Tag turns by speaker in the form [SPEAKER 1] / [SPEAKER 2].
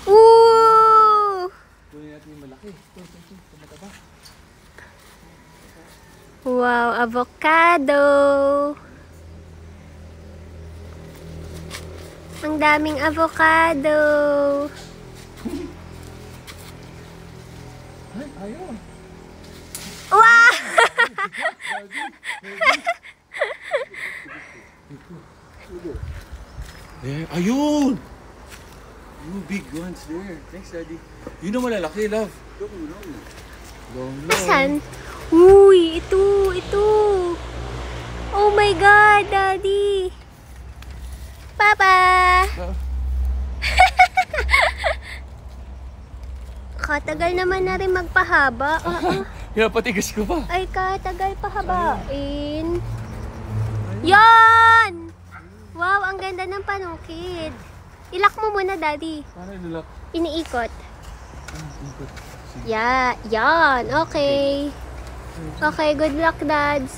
[SPEAKER 1] Ooh!
[SPEAKER 2] Kunin natin yung malaki. Ito, mataba.
[SPEAKER 1] Wow, avocado! Ang daming avocado!
[SPEAKER 2] Ay, ayaw.
[SPEAKER 1] Wow!
[SPEAKER 2] There, ayun! You big ones there. Thanks, Daddy. Yun ang malalaki, love. Long.
[SPEAKER 1] Saan? Uy, ito. Oh my God, Daddy. Papa! Katagal naman na rin magpahaba.
[SPEAKER 2] Pinapatigas ko pa.
[SPEAKER 1] Ay, katagal pahabain. Yan! Wow, ang ganda ng panungkit. Ilak mo muna, Daddy.
[SPEAKER 2] Paano ilulak?
[SPEAKER 1] Iniikot.
[SPEAKER 2] Ikot.
[SPEAKER 1] Yeah, yan. Okay. Okay, good luck, Dads.